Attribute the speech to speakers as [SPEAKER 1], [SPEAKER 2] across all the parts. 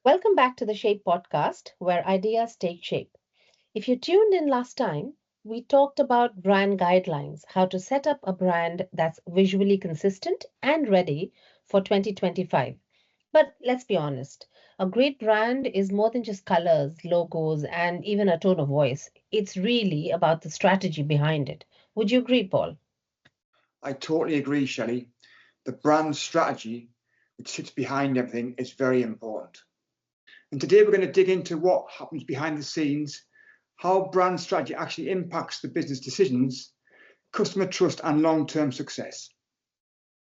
[SPEAKER 1] Welcome back to the Shape podcast, where ideas take shape. If you tuned in last time, we talked about brand guidelines, how to set up a brand that's visually consistent and ready for 2025. But let's be honest, a great brand is more than just colors, logos, and even a tone of voice. It's really about the strategy behind it. Would you agree, Paul?
[SPEAKER 2] I totally agree, Shelley. The brand strategy, which sits behind everything, is very important. And today we're going to dig into what happens behind the scenes, how brand strategy actually impacts the business decisions, customer trust, and long term success.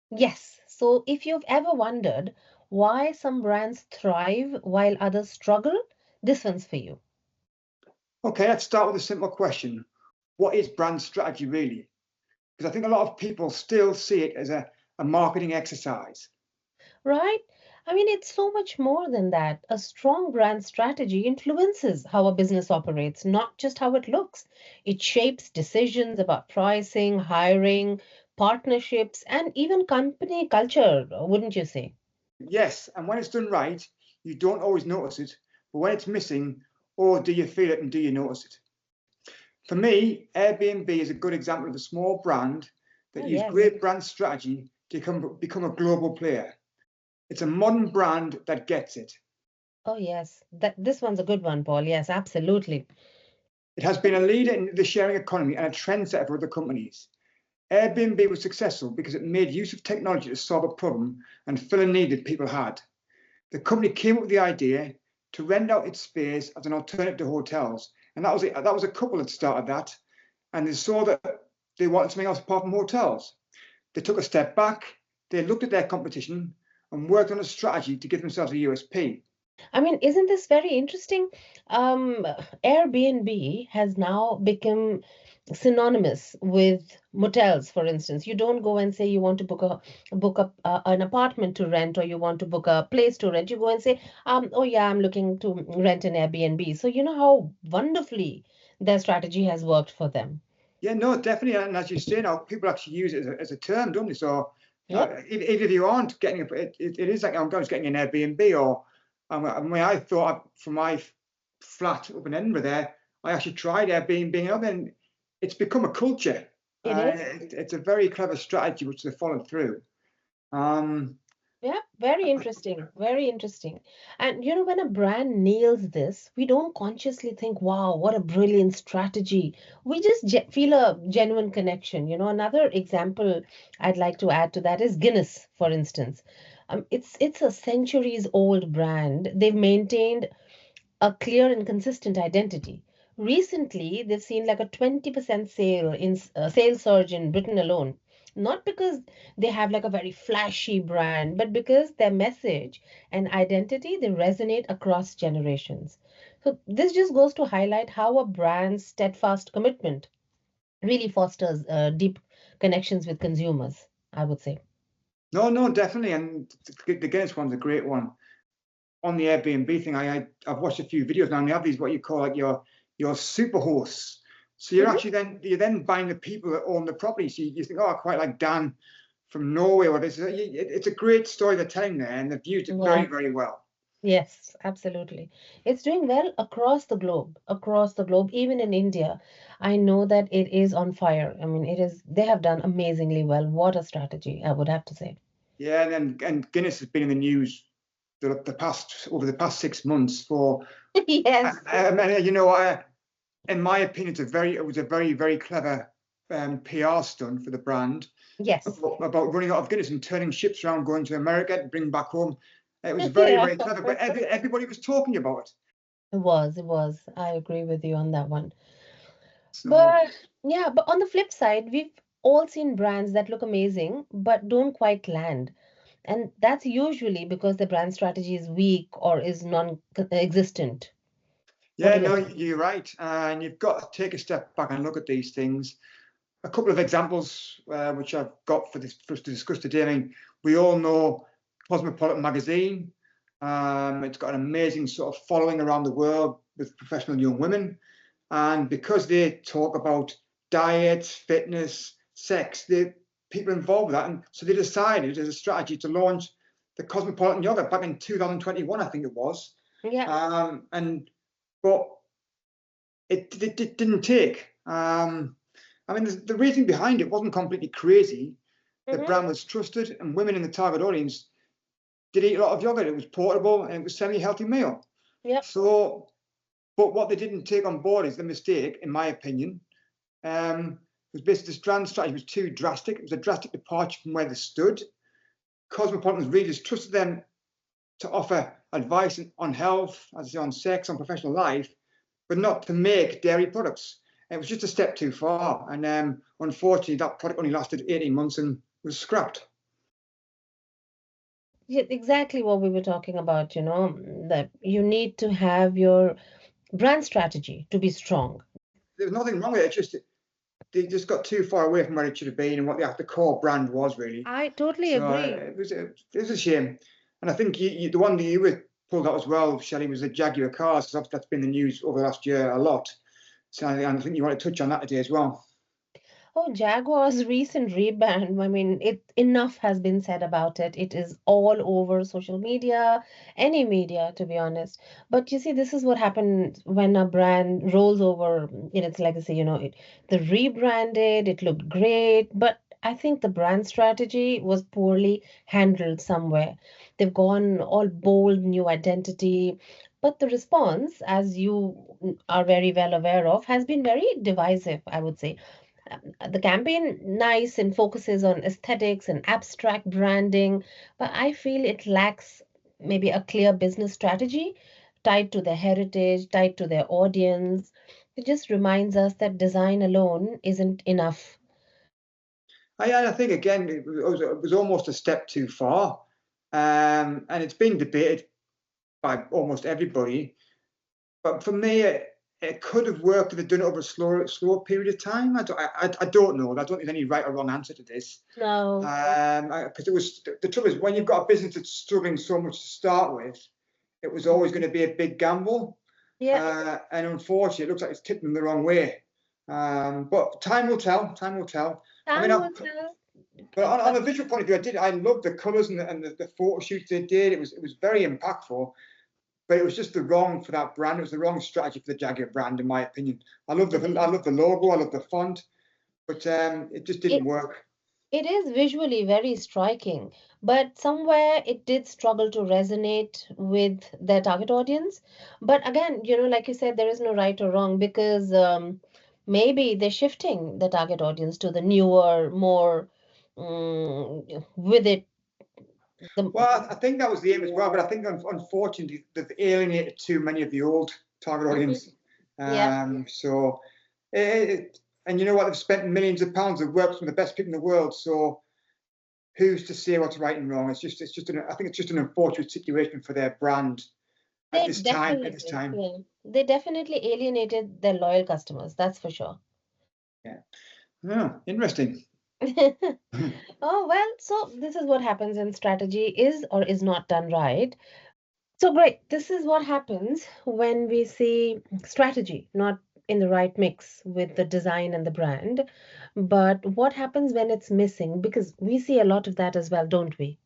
[SPEAKER 1] Yes. So if you've ever wondered why some brands thrive while others struggle, this one's for you.
[SPEAKER 2] Okay, let's start with a simple question. What is brand strategy really? Because I think a lot of people still see it as a marketing exercise.
[SPEAKER 1] Right? I mean, it's so much more than that. A strong brand strategy influences how a business operates, not just how it looks. It shapes decisions about pricing, hiring, partnerships, and even company culture, wouldn't you say?
[SPEAKER 2] Yes, and when it's done right, you don't always notice it, but when it's missing, or do you feel it and do you notice it? For me, Airbnb is a good example of a small brand that
[SPEAKER 1] Oh,
[SPEAKER 2] used
[SPEAKER 1] yes.
[SPEAKER 2] great brand strategy to become a global player. It's a modern brand that gets it.
[SPEAKER 1] Oh, yes. This one's a good one, Paul. Yes, absolutely.
[SPEAKER 2] It has been a leader in the sharing economy and a trendsetter for other companies. Airbnb was successful because it made use of technology to solve a problem and fill a need that people had. The company came up with the idea to rent out its space as an alternative to hotels, and that was it. That was a couple that started that, and they saw that they wanted something else apart from hotels. They took a step back, they looked at their competition and worked on a strategy to give themselves a USP.
[SPEAKER 1] I mean, isn't this very interesting? Airbnb has now become synonymous with motels, for instance. You don't go and say you want to book an apartment to rent, or you want to book a place to rent. You go and say, oh yeah, I'm looking to rent an Airbnb. So you know how wonderfully their strategy has worked for them.
[SPEAKER 2] Yeah, no, definitely. And as you say now, people actually use it as a term, don't they? So
[SPEAKER 1] Yep.
[SPEAKER 2] even if you aren't getting it is like I'm going to getting an Airbnb or I mean, I thought from my flat up in Edinburgh there, I actually tried Airbnb and then it's become a culture.
[SPEAKER 1] It is.
[SPEAKER 2] It's a very clever strategy which they followed through. Um,
[SPEAKER 1] Yeah, very interesting, very interesting. And you know, when a brand nails this, we don't consciously think, wow, what a brilliant strategy. We just feel a genuine connection. You know, another example I'd like to add to that is Guinness, for instance. It's a centuries old brand. They've maintained a clear and consistent identity. Recently, they've seen like a 20% sales surge in Britain alone. Not because they have like a very flashy brand, but because their message and identity they resonate across generations. So this just goes to highlight how a brand's steadfast commitment really fosters deep connections with consumers, I would say.
[SPEAKER 2] no, definitely. And the Guinness one's a great one. On the Airbnb thing, I've watched a few videos now, and they have these what you call like your super hosts. So you're then buying the people that own the property. So you think, oh, I quite like Dan from Norway or this. It's a great story they're telling there, and they've used it very,
[SPEAKER 1] Mhm.
[SPEAKER 2] very well.
[SPEAKER 1] Yes, absolutely. It's doing well across the globe, even in India. I know that it is on fire. I mean, they have done amazingly well. What a strategy, I would have to say.
[SPEAKER 2] Yeah, and Guinness has been in the news the past over the past 6 months for.
[SPEAKER 1] Yes,
[SPEAKER 2] And in my opinion, it was a very, very clever PR stunt for the brand
[SPEAKER 1] yes.
[SPEAKER 2] about running out of Guinness and turning ships around, going to America to bring back home. It was very,
[SPEAKER 1] Yeah,
[SPEAKER 2] very clever, but everybody was talking about it.
[SPEAKER 1] it was, it was. I agree with you on that one.
[SPEAKER 2] So
[SPEAKER 1] But yeah, but on the flip side, we've all seen brands that look amazing but don't quite land. And that's usually because the brand strategy is weak or is non-existent. What
[SPEAKER 2] yeah,
[SPEAKER 1] do you
[SPEAKER 2] no,
[SPEAKER 1] think?
[SPEAKER 2] you're right, and you've got to take a step back and look at these things. A couple of examples which I've got for us to discuss today. I mean, we all know Cosmopolitan magazine. It's got an amazing sort of following around the world with professional young women. And because they talk about diet, fitness, sex, the people involved with that. And so they decided as a strategy to launch the Cosmopolitan Yogurt back in 2021, I think it was.
[SPEAKER 1] Yeah.
[SPEAKER 2] But it didn't take. I mean, the reason behind it wasn't completely crazy. The
[SPEAKER 1] Hmm.
[SPEAKER 2] brand was trusted, and women in the target audience did eat a lot of yogurt. It was portable and it was semi-healthy meal.
[SPEAKER 1] Yep.
[SPEAKER 2] So, but what they didn't take on board is the mistake, in my opinion. Was basically this brand strategy was too drastic. It was a drastic departure from where they stood. Cosmopolitan's readers trusted them to offer advice on health, as I say, on sex, on professional life, but not to make dairy products. It was just a step too far. And unfortunately, that product only lasted 18 months and was scrapped.
[SPEAKER 1] Yeah, exactly what we were talking about, that you need to have your brand strategy to be strong.
[SPEAKER 2] There was nothing wrong with it. Just they just got too far away from where it should have been and what the core brand was really.
[SPEAKER 1] I totally
[SPEAKER 2] So
[SPEAKER 1] agree.
[SPEAKER 2] it was a shame. And I think the one that you were pulled out as well, Shelley, was the Jaguar cars. Because that's been the news over the last year a lot. So I think you want to touch on that today as well.
[SPEAKER 1] Oh, Jaguar's recent rebrand, I mean, enough has been said about it. It is all over social media, any media, to be honest. But you see, this is what happens when a brand rolls over in its legacy. The rebranded, it looked great, but I think the brand strategy was poorly handled somewhere. They've gone all bold, new identity, but the response, as you are very well aware of, has been very divisive, I would say. The campaign nice and focuses on aesthetics and abstract branding, but I feel it lacks maybe a clear business strategy tied to their heritage, tied to their audience. It just reminds us that design alone isn't enough.
[SPEAKER 2] I think again it was almost a step too far, and it's been debated by almost everybody. But for me, it could have worked if they'd done it over a slower period of time. I don't know. I don't think there's any right or wrong answer to this.
[SPEAKER 1] No.
[SPEAKER 2] Because it was the trouble is when you've got a business that's struggling so much to start with, it was always going to be a big gamble.
[SPEAKER 1] Yeah,
[SPEAKER 2] And unfortunately, it looks like it's tipped them the wrong way. But time will tell. Time will tell. I mean,
[SPEAKER 1] time will tell.
[SPEAKER 2] but on
[SPEAKER 1] But
[SPEAKER 2] a visual point of view, I loved the colours and the photo shoots they did. It was very impactful, but it was just the wrong for that brand. It was the wrong strategy for the Jaguar brand, in my opinion. I love the logo, I love the font, but it just didn't
[SPEAKER 1] it
[SPEAKER 2] work.
[SPEAKER 1] it is visually very striking, but somewhere it did struggle to resonate with their target audience. But again, like you said, there is no right or wrong because maybe they're shifting the target audience to the newer, more with it. The
[SPEAKER 2] Well, I think that was the aim as well, but I think unfortunately they've alienated too many of the old target
[SPEAKER 1] Mhm.
[SPEAKER 2] audience.
[SPEAKER 1] Yeah,
[SPEAKER 2] So, and you know what? They've spent millions of pounds. They've worked with some of the best people in the world. So, who's to say what's right and wrong? I think it's just an unfortunate situation for their brand at
[SPEAKER 1] they
[SPEAKER 2] this time. At this
[SPEAKER 1] definitely,
[SPEAKER 2] time,
[SPEAKER 1] yeah, they definitely alienated their loyal customers. That's for sure.
[SPEAKER 2] yeah. Oh, interesting.
[SPEAKER 1] Oh, well, so this is what happens when strategy is or is not done right. So great. This is what happens when we see strategy not in the right mix with the design and the brand. But what happens when it's missing? Because we see a lot of that as well, don't we?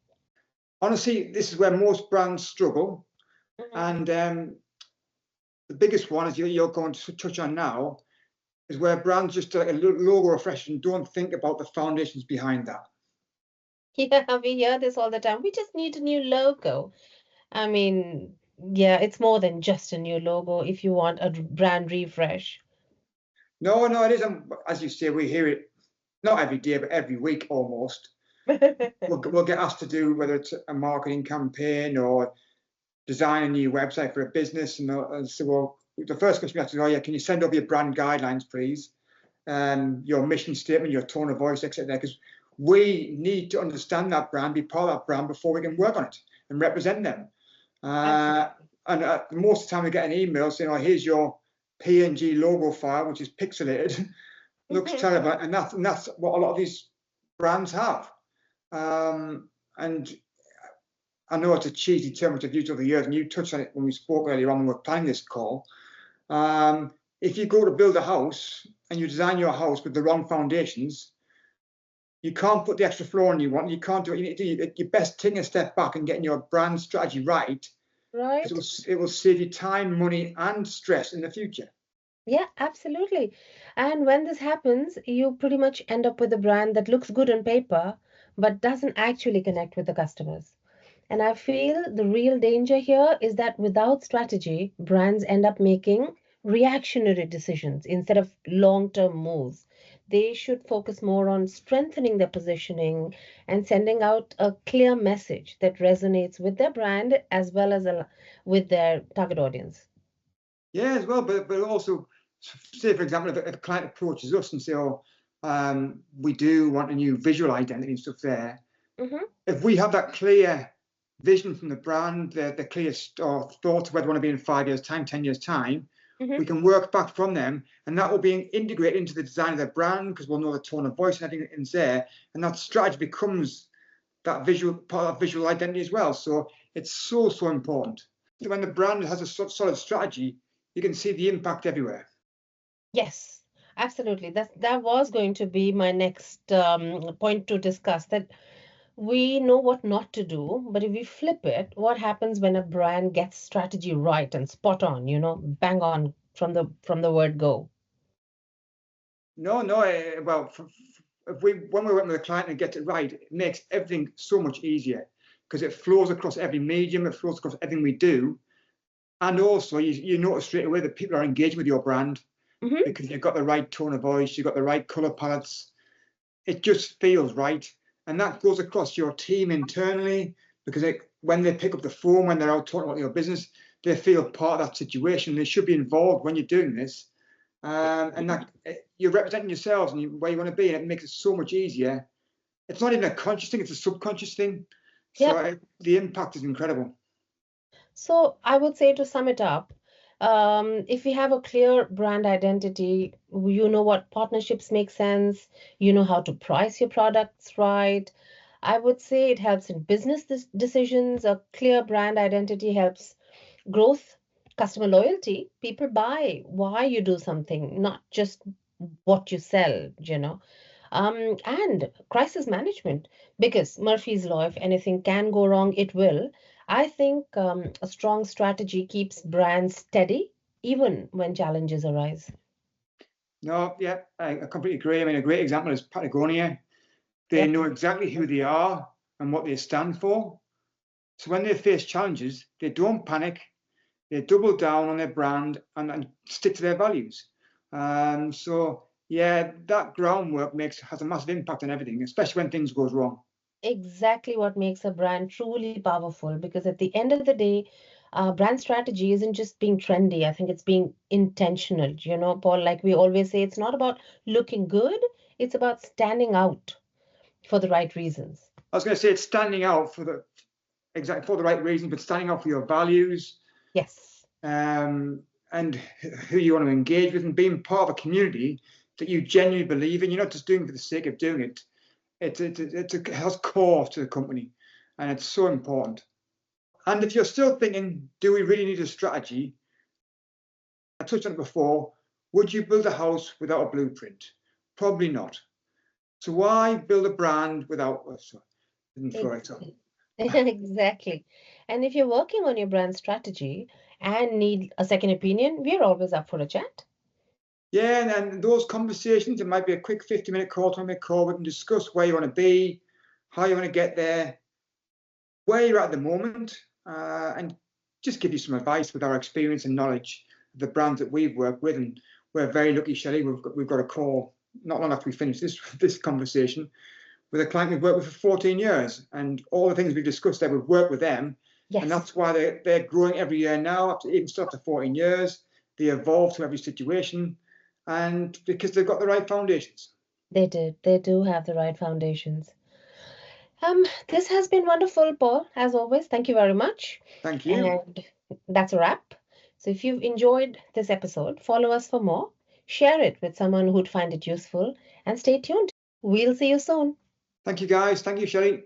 [SPEAKER 2] Honestly, this is where most brands struggle,
[SPEAKER 1] Mhm.
[SPEAKER 2] and the biggest one, as you're going to touch on now, is where brands just do like a logo refresh and don't think about the foundations behind that.
[SPEAKER 1] Yeah, we hear this all the time. We just need a new logo. I mean, yeah, it's more than just a new logo if you want a brand refresh.
[SPEAKER 2] No, no, it isn't. As you say, we hear it not every day, but every week almost. We'll get asked to do whether it's a marketing campaign or design a new website for a business, and so well, the first question we have to do, oh yeah, can you send over your brand guidelines, please? Your mission statement, your tone of voice, etc. Because we need to understand that brand, be part of that brand before we can work on it and represent them.
[SPEAKER 1] Absolutely.
[SPEAKER 2] And most of the time we get an email saying, "Oh, here's your PNG logo file, which is pixelated, looks terrible," and that's what a lot of these brands have. And I know it's a cheesy term which I've used over the years, and you touched on it when we spoke earlier on when we were planning this call. If you go to build a house and you design your house with the wrong foundations, you can't put the extra flooring you want. You can't do it. You best taking a step back and getting your brand strategy right
[SPEAKER 1] Right?
[SPEAKER 2] because it will save you time, money, and stress in the future.
[SPEAKER 1] Yeah, absolutely. And when this happens, you pretty much end up with a brand that looks good on paper, but doesn't actually connect with the customers. And I feel the real danger here is that without strategy, brands end up making reactionary decisions instead of long-term moves. They should focus more on strengthening their positioning and sending out a clear message that resonates with their brand as well as with their target audience.
[SPEAKER 2] Yeah, as well, but also, say for example, if a client approaches us and say, "Oh, we do want a new visual identity and stuff there,"
[SPEAKER 1] Hmm.
[SPEAKER 2] if we have that clear vision from the brand, the clear thought of where they want to be in 5 years' time, 10 years' time,
[SPEAKER 1] Hmm.
[SPEAKER 2] we can work back from them, and that will be integrated into the design of their brand because we'll know the tone of voice and everything is there, and that strategy becomes that visual part of visual identity as well. So it's so important. When the brand has a solid strategy, you can see the impact everywhere.
[SPEAKER 1] Yes, absolutely. That was going to be my next point to discuss. That we know what not to do, but if we flip it, what happens when a brand gets strategy right and spot on, bang on from the word go?
[SPEAKER 2] No, no. Well, if when we're working with a client and get it right, it makes everything so much easier because it flows across every medium, it flows across everything we do, and also you notice straight away that people are engaging with your brand
[SPEAKER 1] Hmm.
[SPEAKER 2] because you've got the right tone of voice, you've got the right color palettes. It just feels right, and that goes across your team internally because when they pick up the phone, when they're out talking about your business, they feel part of that situation. They should be involved when you're doing this, and that you're representing yourselves and where you want to be, and it makes it so much easier. It's not even a conscious thing; it's a subconscious thing. So
[SPEAKER 1] Yep.
[SPEAKER 2] the impact is incredible.
[SPEAKER 1] So I would say to sum it up, if we have a clear brand identity, you know what partnerships make sense, you know how to price your products right. I would say it helps in business decisions. A clear brand identity helps growth, customer loyalty. People buy why you do something, not just what you sell. And crisis management, because Murphy's Law, if anything can go wrong, it will. I think a strong strategy keeps brands steady even when challenges arise.
[SPEAKER 2] No, yeah, I completely agree. I mean, a great example is Patagonia. They
[SPEAKER 1] Yep.
[SPEAKER 2] know exactly who they are and what they stand for. So when they face challenges, they don't panic. They double down on their brand and stick to their values. So yeah, that groundwork has a massive impact on everything, especially when things goes wrong.
[SPEAKER 1] Exactly what makes a brand truly powerful, because at the end of the day, brand strategy isn't just being trendy. I think it's being intentional. Paul, like we always say, it's not about looking good, it's about standing out for the right reasons.
[SPEAKER 2] I was going to say it's standing out for the right reasons, but standing out for your values,
[SPEAKER 1] Yes,
[SPEAKER 2] and who you want to engage with, and being part of a community that you genuinely believe in. You're not just doing it for the sake of doing it. It has core to the company, and it's so important. And if you're still thinking, do we really need a strategy? I touched on it before. Would you build a house without a blueprint? Probably not. So why build a brand without? Oh, sorry, didn't throw it up.
[SPEAKER 1] exactly. Exactly. And if you're working on your brand strategy and need a second opinion, we're always up for a chat.
[SPEAKER 2] Yeah, and those conversations, it might be a quick 50-minute call, 20-minute call. We can discuss where you want to be, how you want to get there, where you're at the moment, and just give you some advice with our experience and knowledge of the brands that we've worked with. And we're very lucky, Shelley. We've got a call not long after we finish this conversation with a client we've worked with for 14 years, and all the things we've discussed there, we've worked with them, and
[SPEAKER 1] Yes,
[SPEAKER 2] that's why they're growing every year now. Even still after 14 years, they evolve to every situation, and because they've got the right foundations.
[SPEAKER 1] they did. They do have the right foundations. This has been wonderful, Paul, as always. Thank you very much.
[SPEAKER 2] Thank you.
[SPEAKER 1] And that's a wrap. So if you've enjoyed this episode, follow us for more, share it with someone who'd find it useful, and stay tuned. We'll see you soon.
[SPEAKER 2] Thank you, guys. Thank you, Shelley.